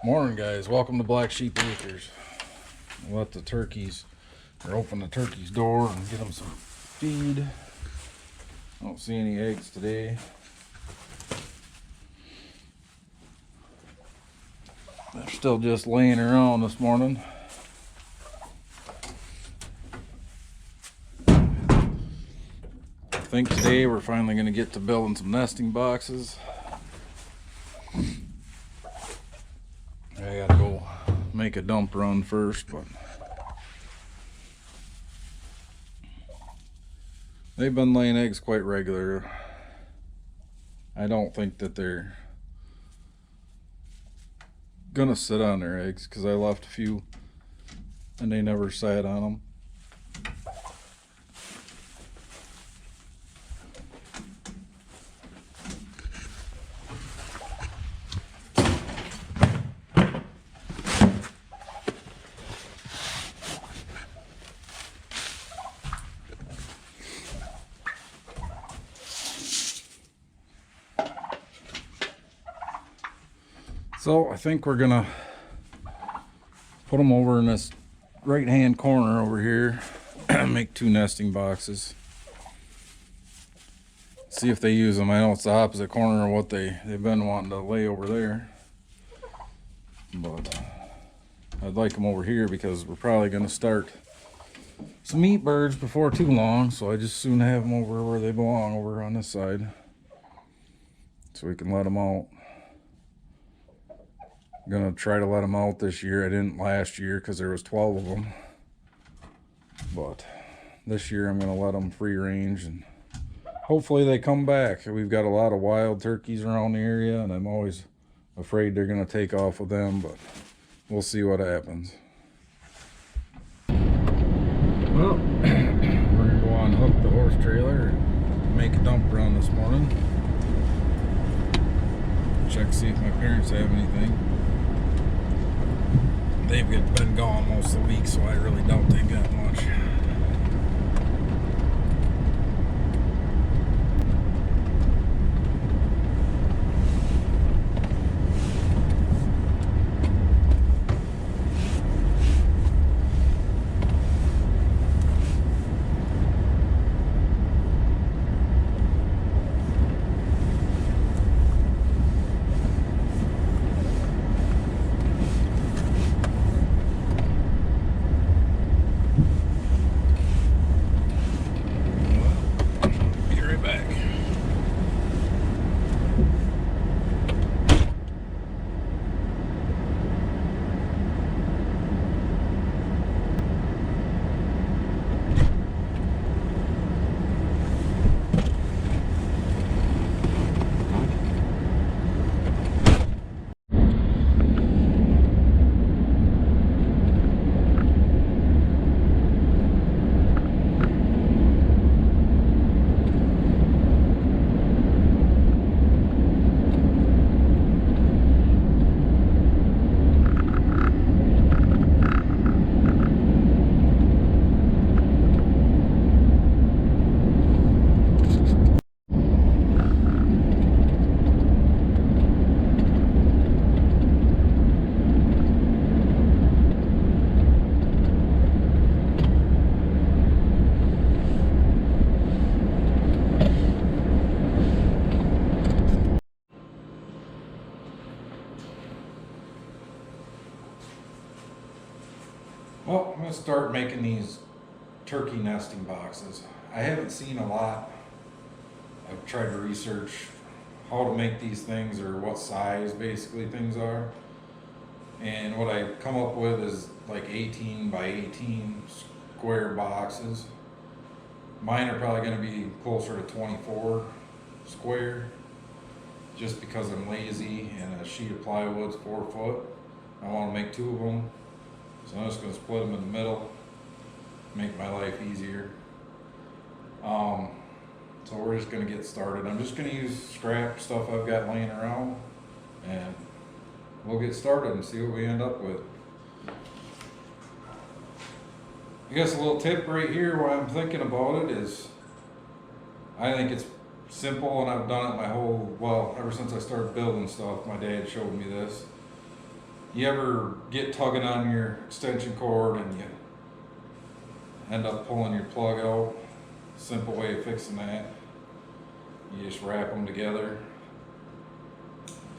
Morning, guys. Welcome to Black Sheep Acres. Let the turkeys, or open the turkey's door and get them some feed. I don't see any eggs today. They're still just laying around this morning. I think today we're finally going to get to building some nesting boxes. I gotta go make a dump run first, but they've been laying eggs quite regular. I don't think that they're gonna sit on their eggs because I left a few and they never sat on them. So I think we're gonna put them over in this right hand corner over here and make two nesting boxes. See if they use them. I know it's the opposite corner of what they've been wanting to lay over there, but I'd like them over here because we're probably gonna start some meat birds before too long, so I just soon have them over where they belong, over on this side, so we can let them out. I'm gonna try to let them out this year. I didn't last year because there was 12 of them, but this year I'm gonna let them free range and hopefully they come back. We've got a lot of wild turkeys around the area and I'm always afraid they're gonna take off with them, but we'll see what happens. Well, we're gonna go on hook the horse trailer and make a dump run this morning. Check, see if my parents have anything. They've been gone most of the week, so I really doubt they got much. Well, I'm going to start making these turkey nesting boxes. I haven't seen a lot. I've tried to research how to make these things or what size basically things are. And what I come up with is like 18 by 18 square boxes. Mine are probably going to be closer to 24 square just because I'm lazy and a sheet of plywood's 4 foot. I want to make 2 of them. So I'm just going to split them in the middle, make my life easier. So we're just going to get started. I'm just going to use scrap stuff I've got laying around and we'll get started and see what we end up with. I guess a little tip right here while I'm thinking about it is I think it's simple and I've done it my whole, well, ever since I started building stuff. My dad showed me this. You ever get tugging on your extension cord and you end up pulling your plug out? Simple way of fixing that. You just wrap them together,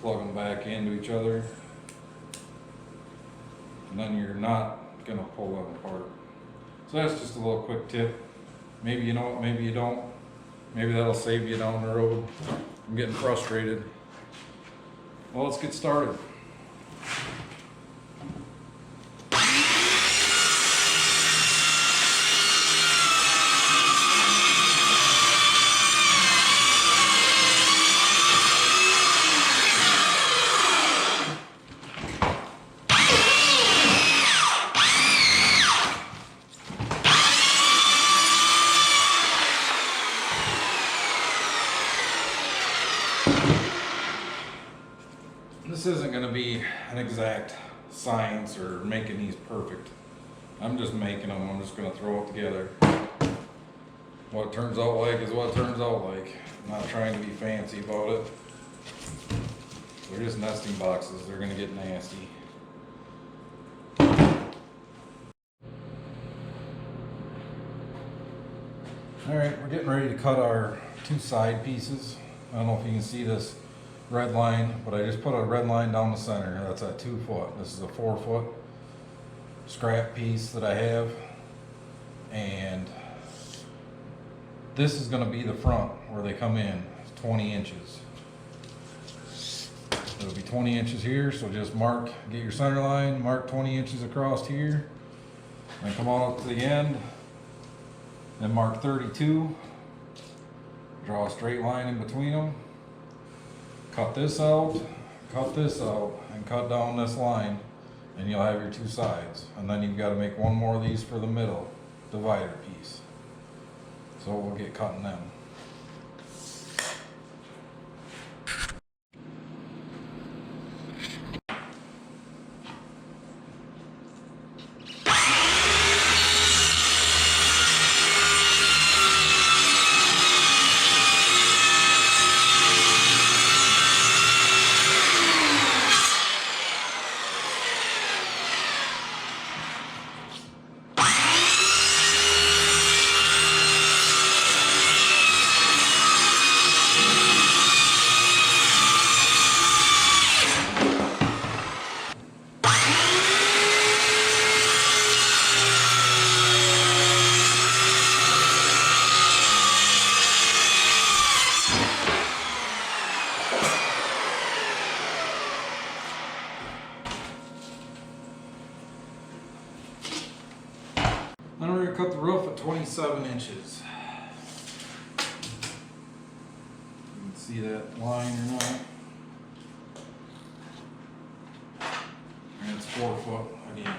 plug them back into each other, and then you're not gonna pull them apart. So that's just a little quick tip. Maybe you know it, maybe you don't. Maybe that'll save you down the road. I'm getting frustrated. Well, let's get started. This isn't going to be an exact science or making these perfect. I'm just making them. I'm just going to throw it together. What it turns out like is what it turns out like. I'm not trying to be fancy about it. They're just nesting boxes. They're going to get nasty. Alright, we're getting ready to cut our two side pieces. I don't know if you can see this red line, but I just put a red line down the center. That's at 2 foot. This is a 4 foot scrap piece that I have, and this is going to be the front where they come in. It's 20 inches. It'll be 20 inches here, so just mark, get your center line, mark 20 inches across here, and come on up to the end, then mark 32, draw a straight line in between them. Cut this out, and cut down this line, and you'll have your two sides. And then you've got to make one more of these for the middle divider piece. So we'll get cutting them. Then we're going to cut the roof at 27 inches. You can see that line or not. And it's 4 foot again.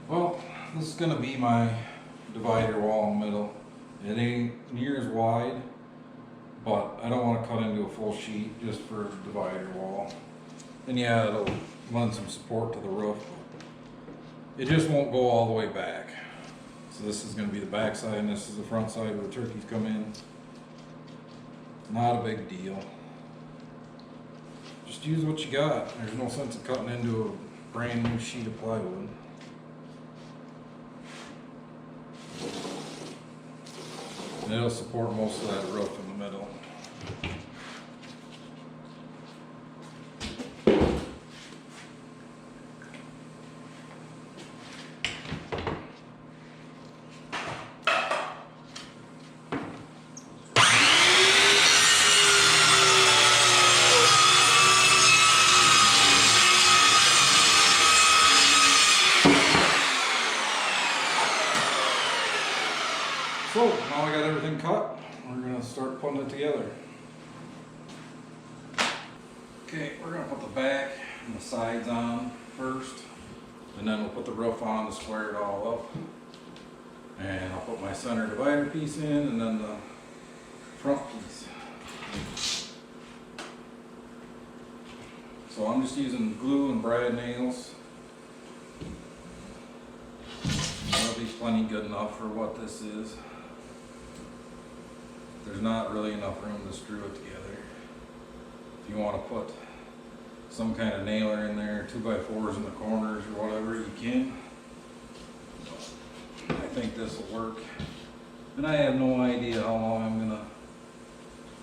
Well, this is going to be my divider wall in the middle. It ain't near as wide, but I don't want to cut into a full sheet just for a divider wall. And yeah, it'll lend some support to the roof. It just won't go all the way back. So this is going to be the back side, and this is the front side where the turkeys come in. Not a big deal. Just use what you got. There's no sense of cutting into a brand new sheet of plywood. And it'll support most of that roof in the middle. So now I got everything cut, we're going to start putting it together. Okay, we're going to put the back and the sides on. first, and then we'll put the roof on to square it all up. And I'll put my center divider piece in, and then the front piece. So I'm just using glue and brad nails. That'll be plenty good enough for what this is. There's not really enough room to screw it together. If you want to put some kind of nailer in there, 2x4s in the corners or whatever, you can. I think this will work. And I have no idea how long I'm gonna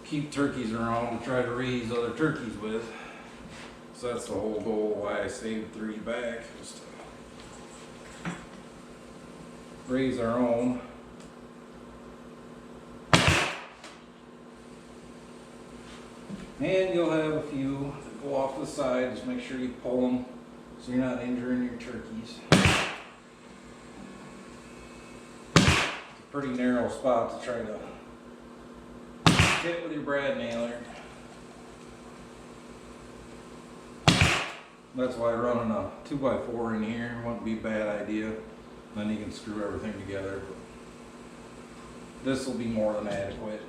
keep turkeys around to try to raise other turkeys with. So that's the whole goal why I saved 3 back, was to raise our own. And you'll have a few that go off the side. Just make sure you pull them so you're not injuring your turkeys. Pretty narrow spot to try to hit with your brad nailer. That's why running a 2x4 in here wouldn't be a bad idea. Then you can screw everything together. But this will be more than adequate,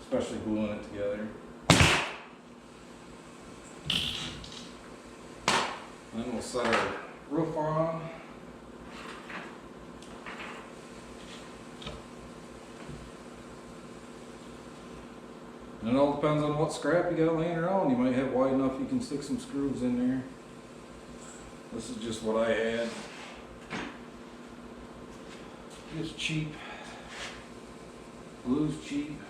especially gluing it together. Then we'll set our roof on. And it all depends on what scrap you got laying around. You might have wide enough you can stick some screws in there. This is just what I had. It's cheap. Glue's cheap.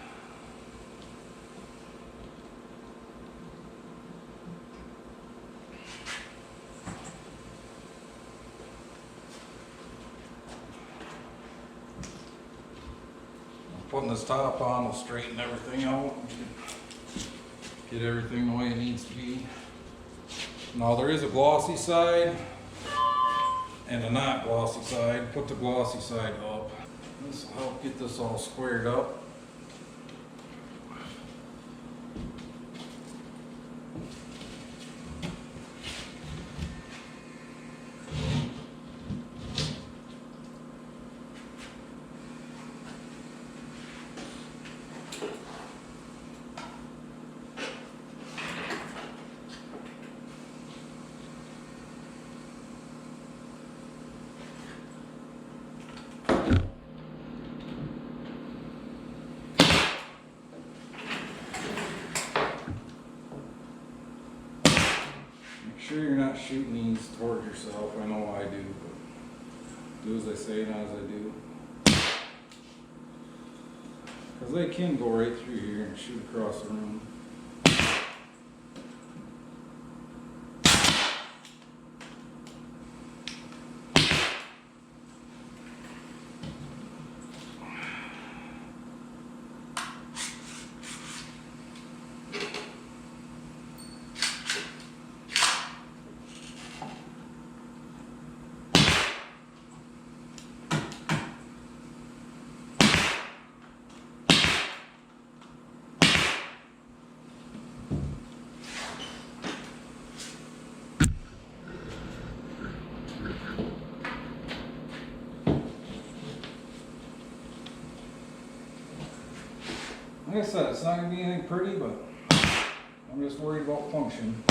Putting this top on will straighten everything out and get everything the way it needs to be. Now there is a glossy side and a not glossy side. Put the glossy side up. This will help get this all squared up. Make sure you're not shooting these toward yourself. I know I do, but do as I say, not as I do. Because they can go right through here and shoot across the room. Like I said, it's not going to be anything pretty, but I'm just worried about function.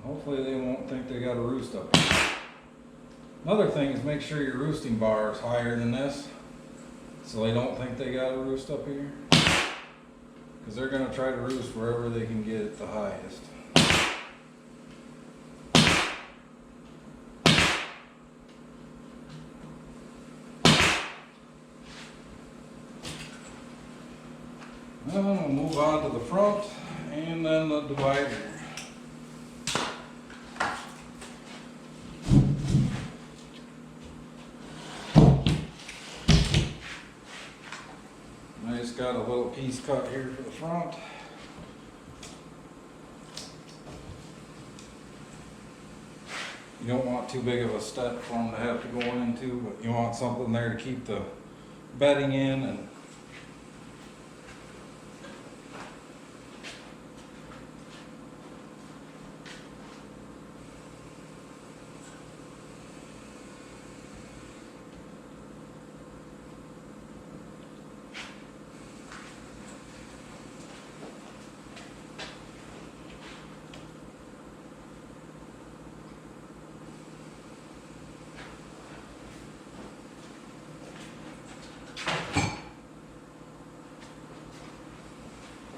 Hopefully they won't think they got a roost up here. Another thing is make sure your roosting bar is higher than this, so they don't think they got a roost up here. Because they're going to try to roost wherever they can get it the highest. Then we'll move on to the front and then the divider. I just got a little piece cut here for the front. You don't want too big of a step for them to have to go into, but you want something there to keep the bedding in and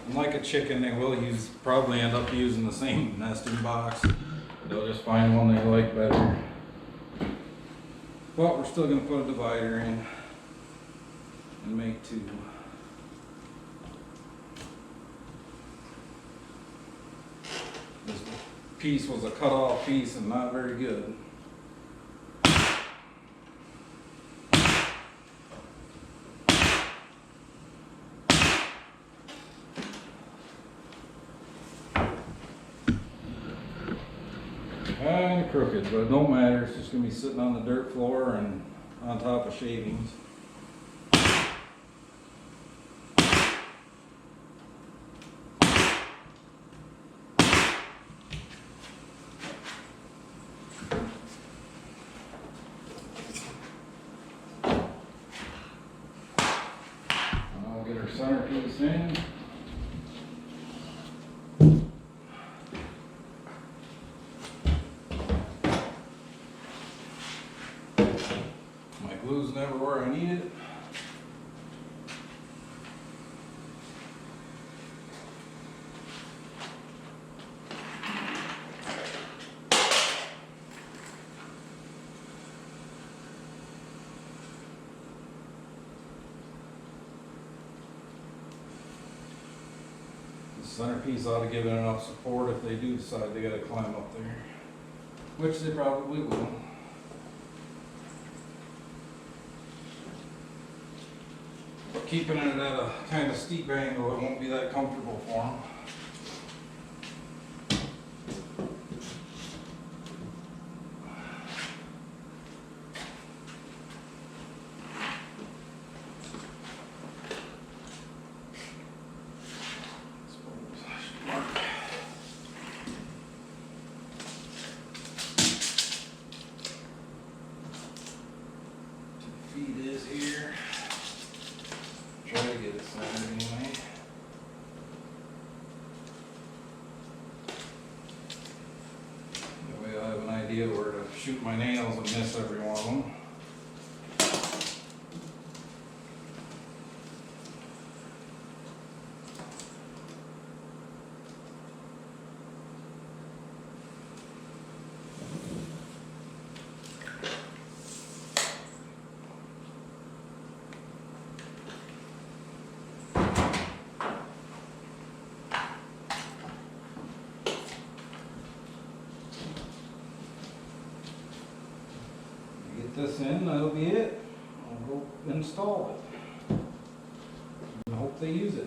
And like a chicken, they will probably end up using the same nesting box. They'll just find one they like better. But we're still going to put a divider in and make two. This piece was a cut off piece and not very good. Kind of crooked, but it don't matter. It's just going to be sitting on the dirt floor and on top of shavings. I'll get our centerpiece in. Glue's never where I need it. The centerpiece ought to give it enough support if they do decide they gotta climb up there, which they probably will. Keeping it at a kind of steep angle, it won't be that comfortable for them. Feet is here. Try to get it centered anyway. That way I have an idea where to shoot my nails and miss every one of them. This in, that'll be it. I'll go install it and hope they use it.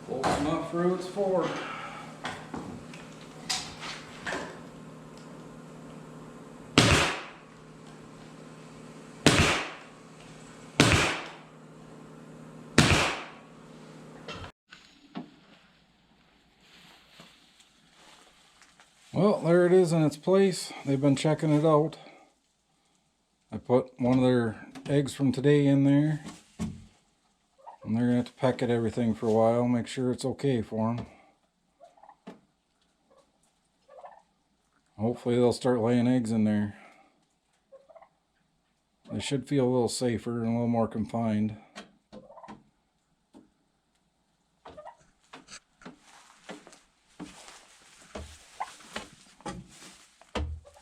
Close enough for what it's for. Well, there it is in its place. They've been checking it out. I put one of their eggs from today in there. And they're going to have to peck at everything for a while, make sure it's okay for them. Hopefully they'll start laying eggs in there. They should feel a little safer and a little more confined.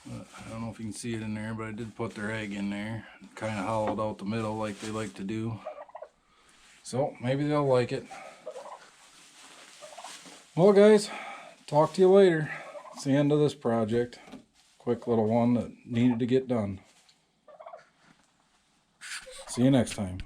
I don't know if you can see it in there, but I did put their egg in there. Kind of hollowed out the middle like they like to do. So maybe they'll like it. Well guys, talk to you later. It's the end of this project. Quick little one that needed to get done. See you next time.